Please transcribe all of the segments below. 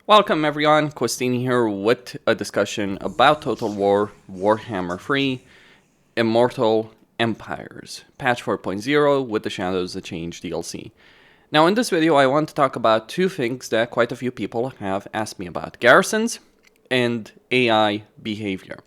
Welcome everyone, Questini here with a discussion about Total War Warhammer 3 Immortal Empires, patch 4.0 with the Shadows that Change DLC. Now in this video I want to talk about two things that quite a few people have asked me about, garrisons and AI behavior.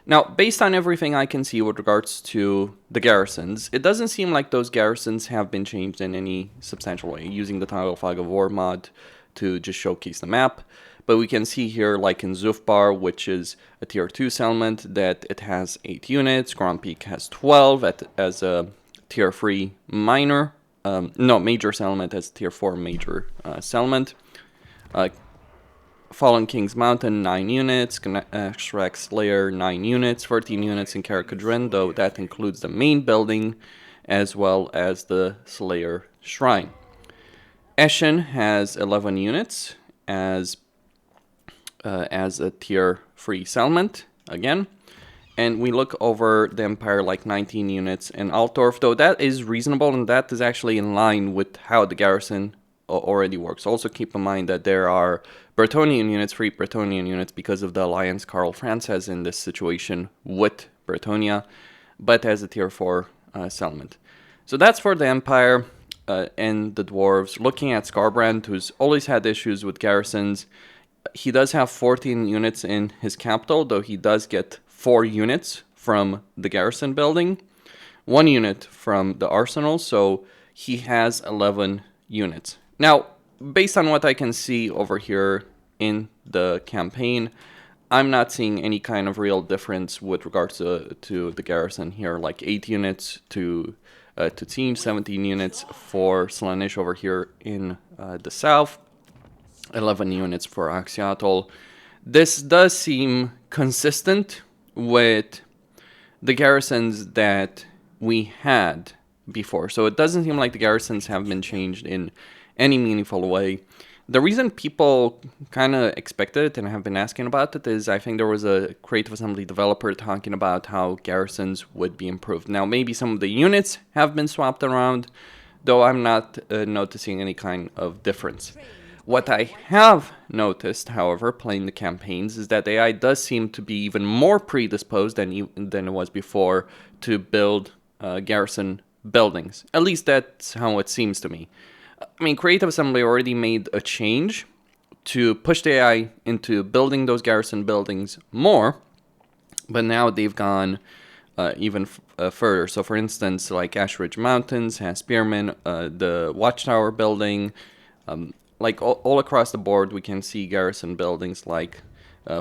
Now, based on everything I can see with regards to the garrisons, it doesn't seem like those garrisons have been changed in any substantial way, using the Toggle Flag of War mod to just showcase the map. But we can see here, like in Zufbar, which is a tier 2 settlement, that it has 8 units, Grand Peak has 12 as a tier 3 major settlement, as tier 4 major settlement. Fallen King's Mountain, 9 units, Shrek Slayer, 9 units, 13 units in Karakadrin, though that includes the main building, as well as the Slayer Shrine. Eshin has 11 units as a tier 3 settlement, again. And we look over the Empire, like 19 units in Altdorf, though that is reasonable, and that is actually in line with how the garrison already works. Also keep in mind that there are Bretonnian units, free Bretonnian units, because of the alliance Karl Franz has in this situation with Bretonia, but as a tier 4 settlement. So that's for the Empire and the Dwarves. Looking at Skarbrand, who's always had issues with garrisons, he does have 14 units in his capital, though he does get 4 units from the garrison building, 1 unit from the arsenal, so he has 11 units. Now, based on what I can see over here in the campaign, I'm not seeing any kind of real difference with regards to the garrison here, like 8 units to team, 17 units for Slaanesh over here in the south, 11 units for Axiatl. This does seem consistent with the garrisons that we had before, so it doesn't seem like the garrisons have been changed in any meaningful way. The reason people kind of expected it and have been asking about it is I think there was a Creative Assembly developer talking about how garrisons would be improved. Now, maybe some of the units have been swapped around, though I'm not noticing any kind of difference. What I have noticed, however, playing the campaigns, is that AI does seem to be even more predisposed than it was before to build garrison buildings. At least that's how it seems to me. I mean, Creative Assembly already made a change to push the AI into building those garrison buildings more, but now they've gone even further. So, for instance, like Ash Ridge Mountains has spearmen, the Watchtower building, like all across the board, we can see garrison buildings. Like,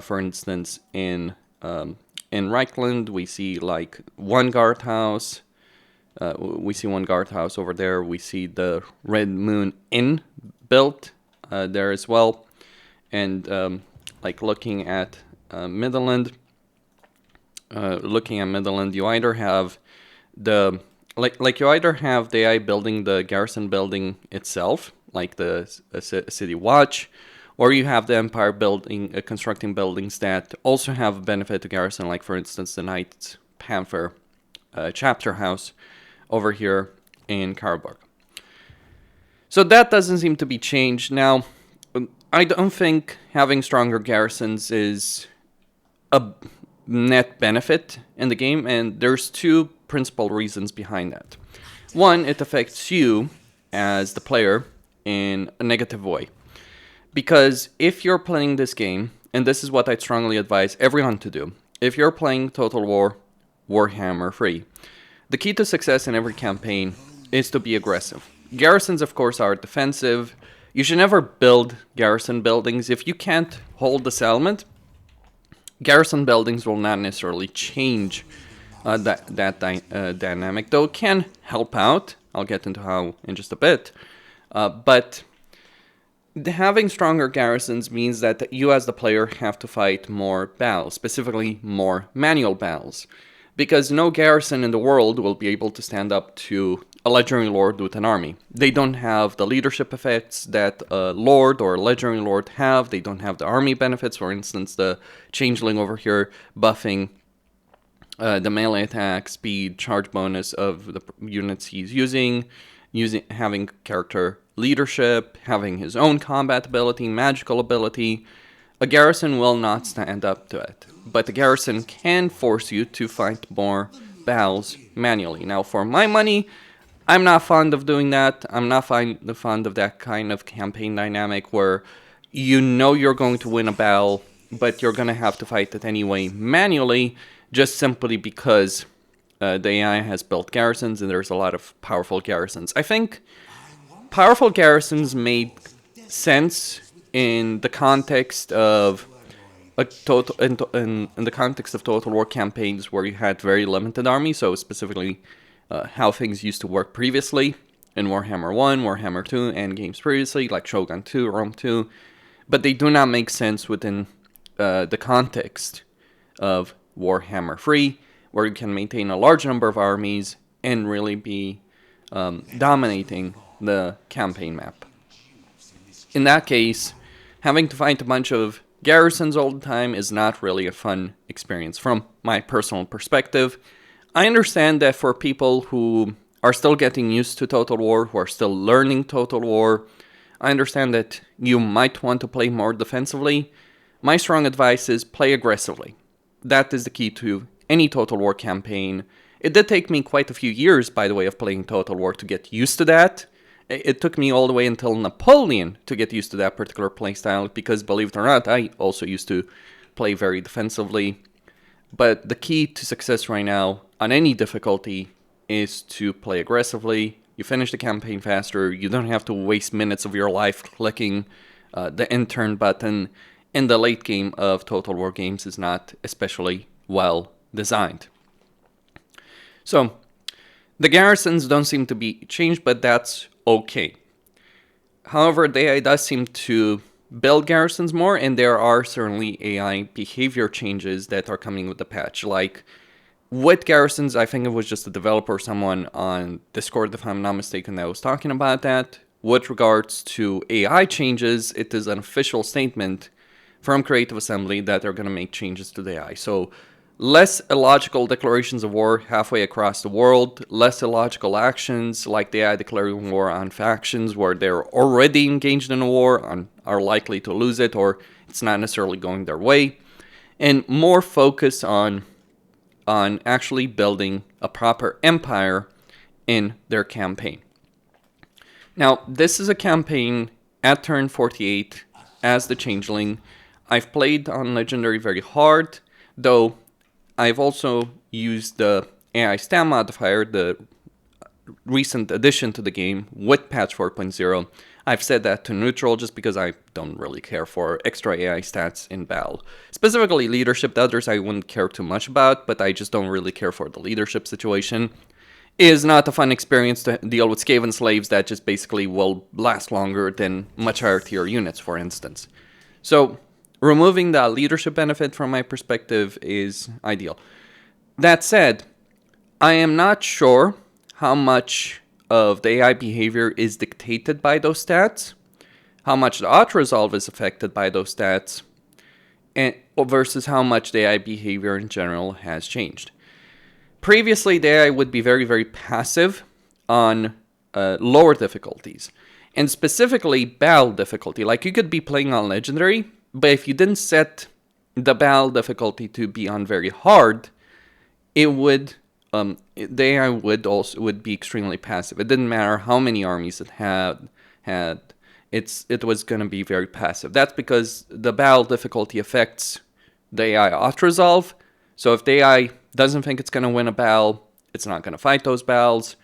for instance, in Reichland, we see like one guardhouse. We see one guardhouse over there. We see the Red Moon Inn built there as well. And like looking at Midland, you either have the AI building the garrison building itself, like the City Watch, or you have the Empire building constructing buildings that also have a benefit to garrison, like for instance the Knights Panther chapter house over here in Karabakh. So that doesn't seem to be changed. Now, I don't think having stronger garrisons is a net benefit in the game, and there's two principal reasons behind that. One, it affects you as the player in a negative way. Because if you're playing this game, and this is what I'd strongly advise everyone to do, if you're playing Total War Warhammer 3, the key to success in every campaign is to be aggressive. Garrisons, of course, are defensive. You should never build garrison buildings. If you can't hold the settlement, garrison buildings will not necessarily change that dynamic, though it can help out. I'll get into how in just a bit. But having stronger garrisons means that you as the player have to fight more battles, specifically more manual battles. Because no garrison in the world will be able to stand up to a legendary lord with an army. They don't have the leadership effects that a lord or a legendary lord have. They don't have the army benefits. For instance, the changeling over here buffing the melee attack, speed, charge bonus of the units he's using, having character leadership, having his own combat ability, magical ability, a garrison will not stand up to it. But the garrison can force you to fight more battles manually. Now, for my money, I'm not fond of doing that. I'm not fond of that kind of campaign dynamic where you know you're going to win a battle, but you're going to have to fight it anyway manually, just simply because the AI has built garrisons and there's a lot of powerful garrisons. I think powerful garrisons made sense in the context of in the context of Total War campaigns where you had very limited armies, so specifically how things used to work previously in Warhammer 1, Warhammer 2, and games previously, like Shogun 2, Rome 2, but they do not make sense within the context of Warhammer 3, where you can maintain a large number of armies and really be dominating the campaign map. In that case, having to fight a bunch of garrisons all the time is not really a fun experience from my personal perspective. I understand that for people who are still getting used to Total War, who are still learning Total War, I understand that you might want to play more defensively. My strong advice is play aggressively. That is the key to any Total War campaign. It did take me quite a few years, by the way, of playing Total War to get used to that. It took me all the way until Napoleon to get used to that particular playstyle, because believe it or not, I also used to play very defensively. But the key to success right now, on any difficulty, is to play aggressively. You finish the campaign faster, you don't have to waste minutes of your life clicking the end turn button, and the late game of Total War games is not especially well designed. So, the garrisons don't seem to be changed, but that's okay. However, the AI does seem to build garrisons more, and there are certainly AI behavior changes that are coming with the patch. Like, with garrisons, I think it was just a developer or someone on Discord, if I'm not mistaken, that was talking about that. With regards to AI changes, it is an official statement from Creative Assembly that they're going to make changes to the AI. So, less illogical declarations of war halfway across the world, less illogical actions like the AI declaring war on factions where they're already engaged in a war and are likely to lose it, or it's not necessarily going their way, and more focus on actually building a proper empire in their campaign. Now, this is a campaign at turn 48 as the Changeling. I've played on Legendary very hard, though I've also used the AI stat modifier, the recent addition to the game with patch 4.0. I've set that to neutral just because I don't really care for extra AI stats in battle. Specifically leadership, the others I wouldn't care too much about, but I just don't really care for the leadership situation. It is not a fun experience to deal with Skaven slaves that just basically will last longer than much higher tier units, for instance. So, removing the leadership benefit from my perspective is ideal. That said, I am not sure how much of the AI behavior is dictated by those stats, how much the auto-resolve is affected by those stats, and versus how much the AI behavior in general has changed. Previously, the AI would be very, very passive on lower difficulties, and specifically battle difficulty. Like, you could be playing on Legendary, but if you didn't set the battle difficulty to be on very hard, it would the AI would be extremely passive. It didn't matter how many armies it had. It was going to be very passive. That's because the battle difficulty affects the AI auto-resolve. So if the AI doesn't think it's going to win a battle, it's not going to fight those battles.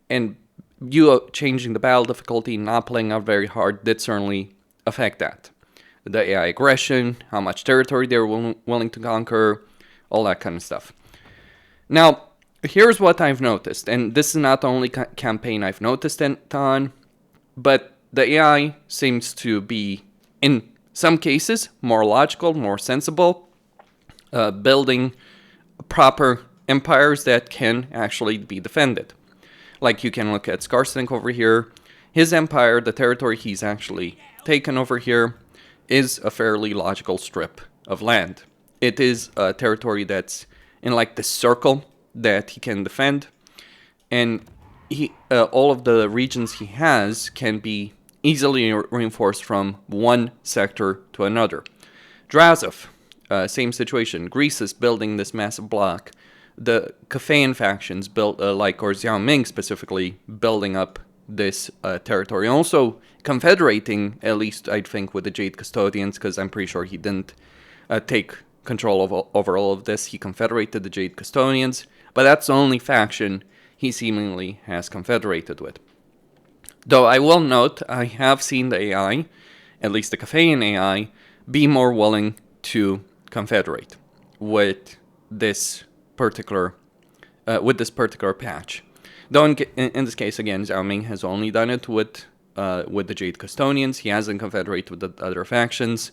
And you changing the battle difficulty, not playing out very hard, did certainly affect that. The AI aggression, how much territory they're willing to conquer, all that kind of stuff. Now, here's what I've noticed, and this is not the only campaign I've noticed it on, but the AI seems to be, in some cases, more logical, more sensible, building proper empires that can actually be defended. Like, you can look at Skarsnik over here. His empire, the territory he's actually taken over here, is a fairly logical strip of land. It is a territory that's in like the circle that he can defend, and all of the regions he has can be easily reinforced from one sector to another. Drazov, same situation. Greece is building this massive block. The Kafeian factions built, or Xiaoming specifically, building up this territory. Also confederating, at least I think, with the Jade Custodians, because I'm pretty sure he didn't take control over all of this. He confederated the Jade Custodians, but that's the only faction he seemingly has confederated with. Though I will note, I have seen the AI, at least the Kafeian AI, be more willing to confederate with this particular patch. Though in this case, again, Xiaoming has only done it with the Jade Custodians. He hasn't confederated with the other factions.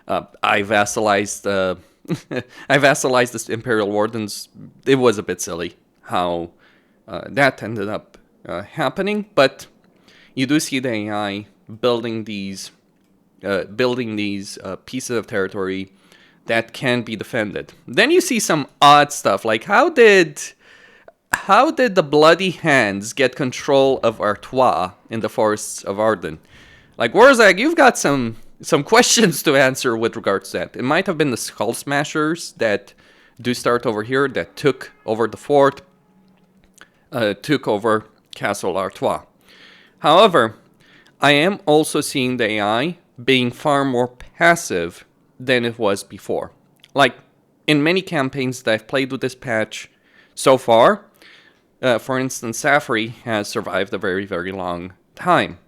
I vassalized the Imperial Wardens. It was a bit silly how that ended up happening, but you do see the AI building these pieces of territory that can be defended. Then you see some odd stuff, like how did the Bloody Hands get control of Artois in the forests of Arden? Like, Warzag, you've got some questions to answer with regards to that. It might have been the Skull Smashers that do start over here that took over the fort, took over Castle Artois. However, I am also seeing the AI being far more passive than it was before. Like, in many campaigns that I've played with this patch so far, for instance, Safri has survived a very, very long time.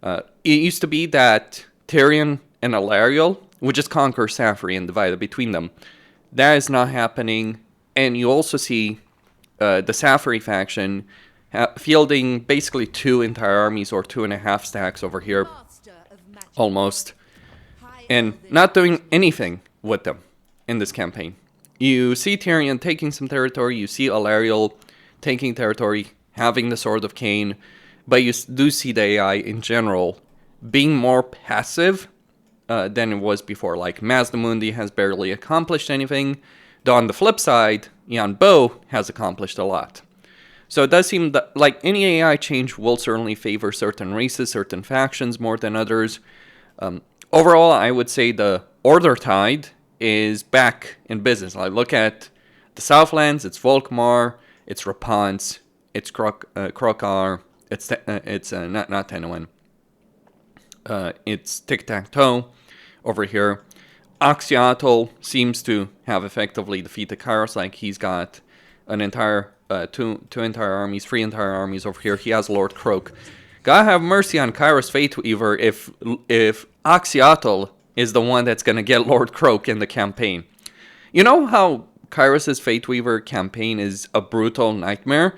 It used to be that Tyrion and Alariel would just conquer Safri and divide it between them. That is not happening, and you also see the Safri faction fielding basically 2 entire armies, or 2.5 stacks over here, almost, and not doing anything with them in this campaign. You see Tyrion taking some territory, you see Alariel taking territory, having the Sword of Cain, but you do see the AI in general being more passive than it was before. Like, Mazdamundi has barely accomplished anything, though on the flip side, Yan Bo has accomplished a lot. So it does seem that, like, any AI change will certainly favor certain races, certain factions more than others. Overall, I would say the Order Tide is back in business. Like, look at the Southlands, it's Volkmar, it's Rapance, it's Krokar, it's not Tenuan. It's Tic-Tac-Toe over here. Axiatl seems to have effectively defeated Kairos. Like, he's got an entire two entire armies, 3 entire armies over here. He has Lord Croak. God have mercy on Kairos Fateweaver if Axiatl is the one that's gonna get Lord Croak in the campaign. You know how Kairos' Fateweaver campaign is a brutal nightmare?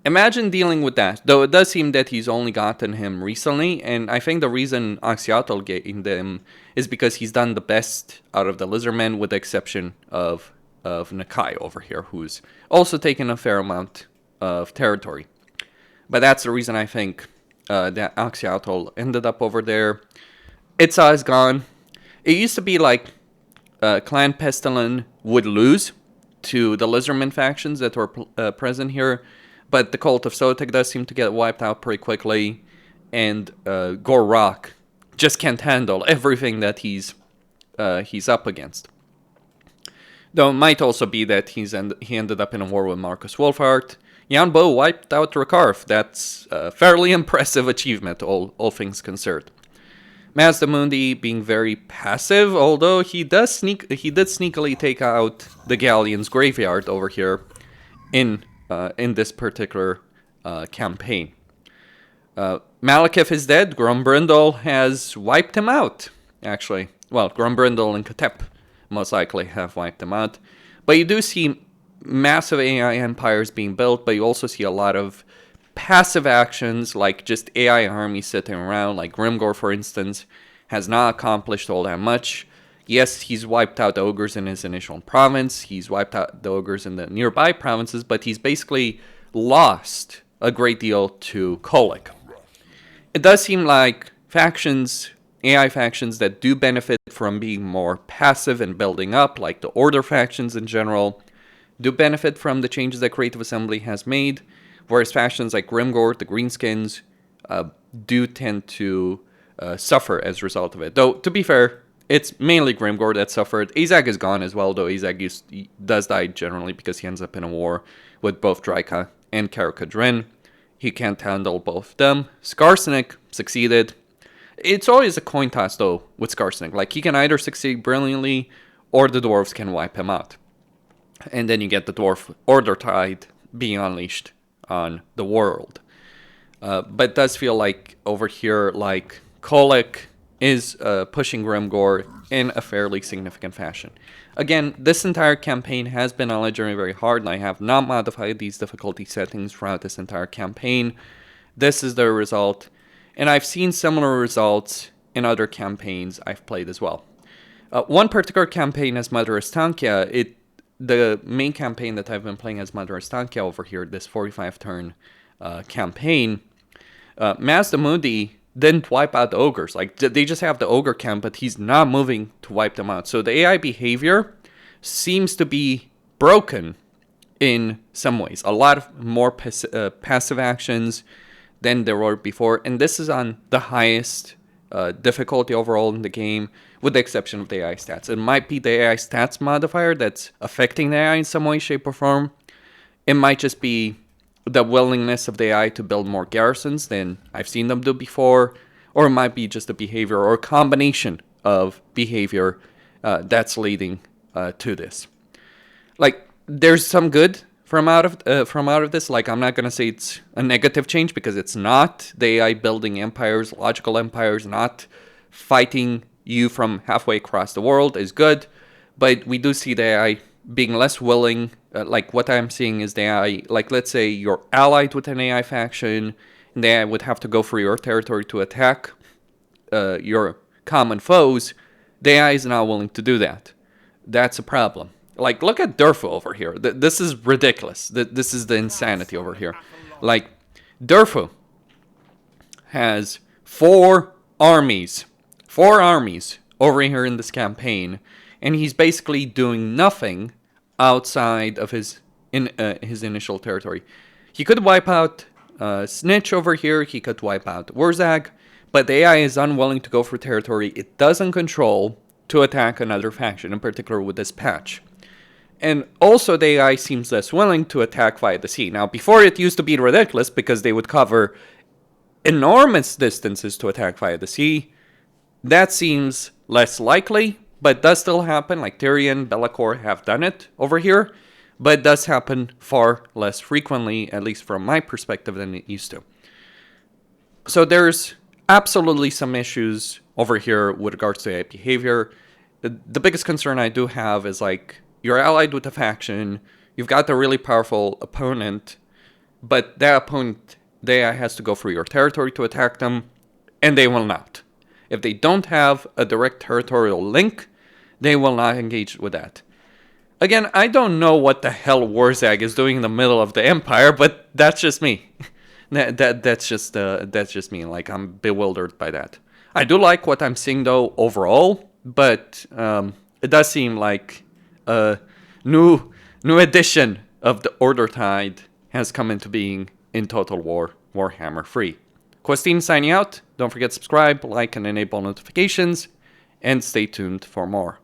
Imagine dealing with that, though it does seem that he's only gotten him recently, and I think the reason Axiatl getting them is because he's done the best out of the Lizardmen, with the exception of Nakai over here, who's also taken a fair amount of territory. But that's the reason I think that Axiatl ended up over there. Itza is gone. It used to be like Clan Pestilin would lose to the Lizardmen factions that were present here, but the Cult of Sotek does seem to get wiped out pretty quickly, and Gorok just can't handle everything that he's up against. Though it might also be that he ended up in a war with Marcus Wolfhard. Yan Bo wiped out Rakarth. That's a fairly impressive achievement, all things considered. Mazdamundi being very passive, although he did sneakily take out the Galleon's graveyard over here in this particular campaign. Malekith is dead. Grumbrindle has wiped him out, actually. Well, Grumbrindle and Katep most likely have wiped him out. But you do see massive AI empires being built, but you also see a lot of passive actions, like just AI armies sitting around, like Grimgor, for instance, has not accomplished all that much. Yes, he's wiped out the ogres in his initial province, he's wiped out the ogres in the nearby provinces, but he's basically lost a great deal to Kolic. It does seem like factions, AI factions that do benefit from being more passive and building up, like the Order factions in general, do benefit from the changes that Creative Assembly has made, whereas factions like Grimgor, the Greenskins, do tend to suffer as a result of it. Though, to be fair, it's mainly Grimgore that suffered. Azag is gone as well, though Azag does die generally because he ends up in a war with both Draika and Karakadrin. He can't handle both of them. Skarsnik succeeded. It's always a coin toss, though, with Skarsnik. Like, he can either succeed brilliantly, or the dwarves can wipe him out. And then you get the dwarf order tide being unleashed on the world. But it does feel like over here, like, Kolic is pushing Grimgore in a fairly significant fashion. Again, this entire campaign has been on Legendary very hard, and I have not modified these difficulty settings throughout this entire campaign. This is the result, and I've seen similar results in other campaigns I've played as well. One particular campaign as Mother Estancia, the main campaign that I've been playing as Mother Estancia over here, this 45-turn campaign, Mazdamudi didn't wipe out the ogres. Like, they just have the ogre camp, but he's not moving to wipe them out. So the AI behavior seems to be broken in some ways. A lot of more passive actions than there were before. And this is on the highest difficulty overall in the game, with the exception of the AI stats. It might be the AI stats modifier that's affecting the AI in some way, shape, or form. It might just be the willingness of the AI to build more garrisons than I've seen them do before, or it might be just a behavior or a combination of behavior that's leading to this. Like, there's some good from out of this. Like, I'm not gonna say it's a negative change, because it's not. The AI building empires, logical empires, not fighting you from halfway across the world is good, but we do see the AI being less willing. Like, what I'm seeing is the AI, like, let's say you're allied with an AI faction, and the AI would have to go for your territory to attack your common foes. The AI is not willing to do that. That's a problem. Like, look at Durfu over here. This is ridiculous. This is the insanity over here. Like, Durfu has 4 armies over here in this campaign, and he's basically doing nothing outside of his initial territory. He could wipe out Snitch over here, he could wipe out Wurzag, but the AI is unwilling to go for territory it doesn't control to attack another faction, in particular with this patch. And also the AI seems less willing to attack via the sea. Now, before it used to be ridiculous, because they would cover enormous distances to attack via the sea. That seems less likely, but does still happen. Like Tyrion, Be'lakor have done it over here, but it does happen far less frequently, at least from my perspective, than it used to. So there's absolutely some issues over here with regards to AI behavior. The biggest concern I do have is, like, you're allied with a faction, you've got a really powerful opponent, but that opponent, the AI has to go through your territory to attack them, and they will not. If they don't have a direct territorial link, they will not engage with that. Again, I don't know what the hell Wurzag is doing in the middle of the Empire, but that's just me. That's just me. Like, I'm bewildered by that. I do like what I'm seeing, though, overall, but it does seem like a new edition of the Order Tide has come into being in Total War Warhammer 3. Questine signing out. Don't forget to subscribe, like, and enable notifications, and stay tuned for more.